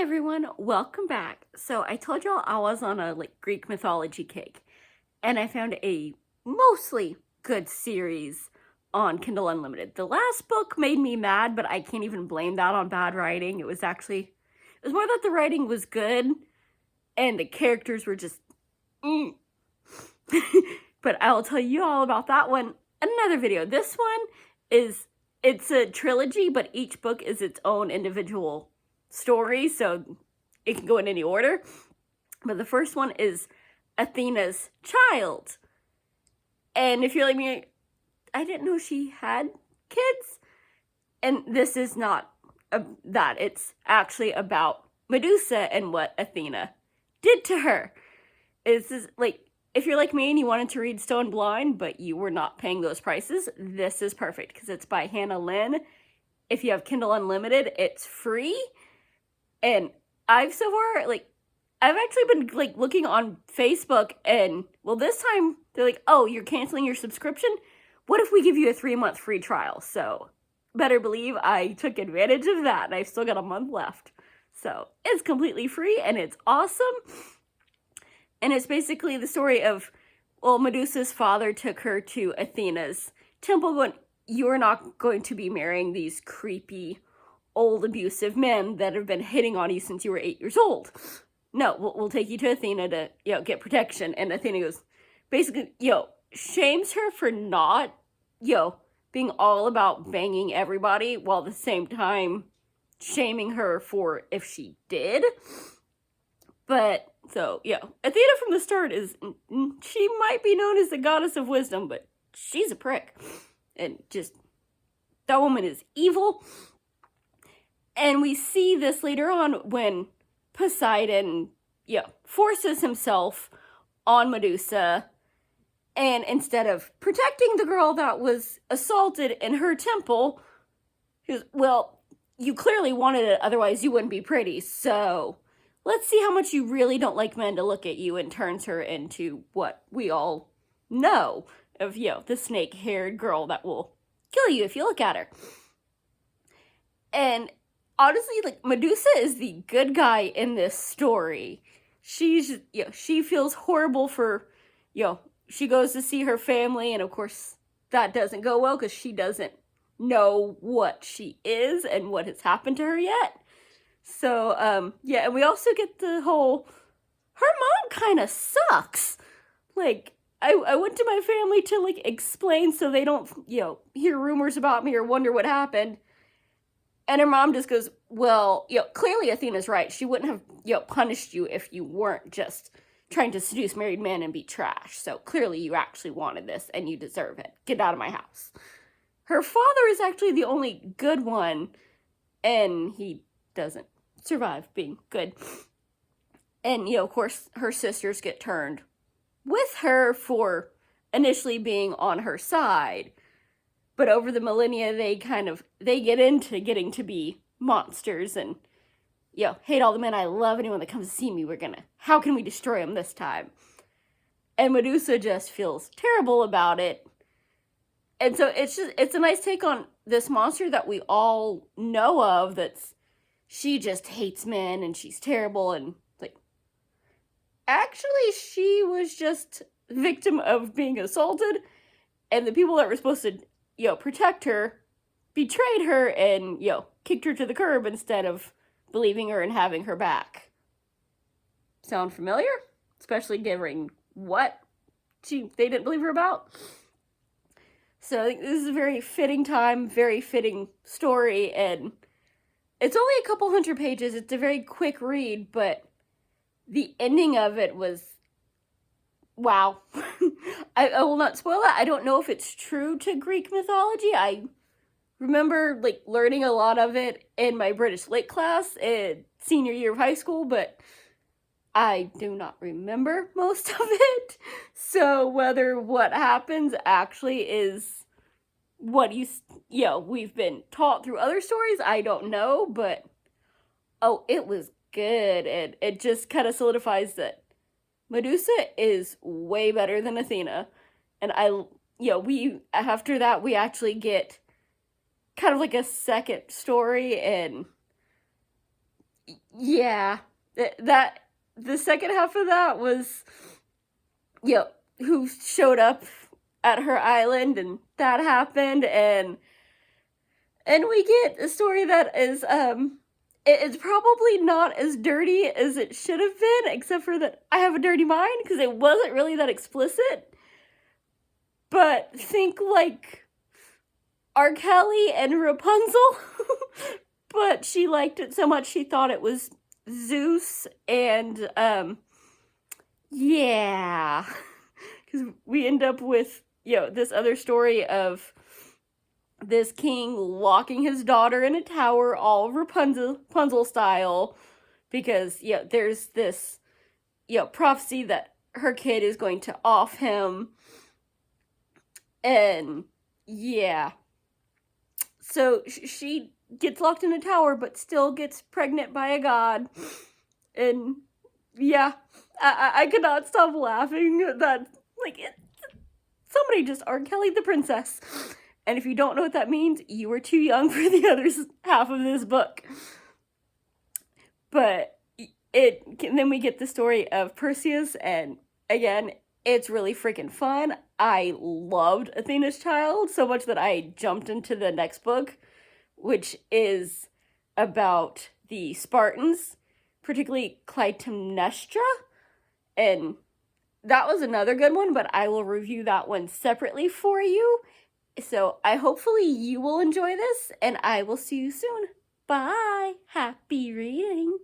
Everyone, welcome back. So I told y'all I was on a Greek mythology kick, and I found a mostly good series on Kindle Unlimited. The last book made me mad, but I can't even blame that on bad writing. It was more that the writing was good and the characters were just but I will tell you all about that one in another video. This one it's a trilogy, but each book is its own individual story, so it can go in any order. But the first one is Athena's Child. And if you're like me, I didn't know she had kids. And this is not that. It's actually about Medusa and what Athena did to her. This is if you're like me and you wanted to read Stone Blind, but you were not paying those prices, this is perfect because it's by Hannah Lynn. If you have Kindle Unlimited, it's free. And I've actually been looking on Facebook, and this time they're like, oh, you're canceling your subscription? What if we give you a 3-month free trial? So better believe I took advantage of that, and I've still got a month left. So it's completely free, and it's awesome. And it's basically the story of, Medusa's father took her to Athena's temple going, you're not going to be marrying these creepy old abusive men that have been hitting on you since you were 8 years old. No, we'll take you to Athena to, get protection. And Athena goes, basically, shames her for not, being all about banging everybody, while at the same time shaming her for if she did. But, so, Athena from the start she might be known as the goddess of wisdom, but she's a prick. And just, that woman is evil. And we see this later on when Poseidon, forces himself on Medusa. And instead of protecting the girl that was assaulted in her temple, he goes, well, you clearly wanted it, otherwise you wouldn't be pretty. So let's see how much you really don't like men to look at you, and turns her into what we all know of, the snake-haired girl that will kill you if you look at her. And honestly, Medusa is the good guy in this story. She's, she feels horrible for, she goes to see her family, and of course that doesn't go well because she doesn't know what she is and what has happened to her yet. So, and we also get the whole, her mom kind of sucks. I went to my family to, explain so they don't, hear rumors about me or wonder what happened. And her mom just goes, well, clearly Athena's right. She wouldn't have, punished you if you weren't just trying to seduce married men and be trash. So clearly you actually wanted this and you deserve it. Get out of my house. Her father is actually the only good one, and he doesn't survive being good. And, of course, her sisters get turned with her for initially being on her side. But over the millennia, they get into getting to be monsters and, hate all the men I love. Anyone that comes to see me, how can we destroy them this time? And Medusa just feels terrible about it. And so it's a nice take on this monster that we all know of, she just hates men and she's terrible, and actually she was just victim of being assaulted, and the people that were supposed to protect her betrayed her and, kicked her to the curb instead of believing her and having her back. Sound familiar? Especially given what they didn't believe her about. So this is a very fitting time, very fitting story, and it's only a couple hundred pages. It's a very quick read, but the ending of it was, wow. I will not spoil that. I don't know if it's true to Greek mythology. I remember learning a lot of it in my British Lit class in senior year of high school, but I do not remember most of it. So whether what happens actually is what we've been taught through other stories, I don't know, but it was good, and it just kind of solidifies that Medusa is way better than Athena. And after that, we actually get kind of a second story, and Yeah, that the second half of that was, who showed up at her island, and that happened, and we get a story that is it's probably not as dirty as it should have been, except for that I have a dirty mind because it wasn't really that explicit. But think like R. Kelly and Rapunzel. But she liked it so much she thought it was Zeus, and yeah. Because we end up with, this other story of this king locking his daughter in a tower, all Rapunzel style, because, there's this, prophecy that her kid is going to off him, and, yeah. So she gets locked in a tower, but still gets pregnant by a god, and, yeah, I could not stop laughing that, somebody just R. Kelly the princess. And if you don't know what that means, you were too young for the other half of this book. But then we get the story of Perseus, and again, it's really freaking fun. I loved Athena's Child so much that I jumped into the next book, which is about the Spartans, particularly Clytemnestra, and that was another good one, but I will review that one separately for you. So hopefully you will enjoy this, and I will see you soon. Bye. Happy reading.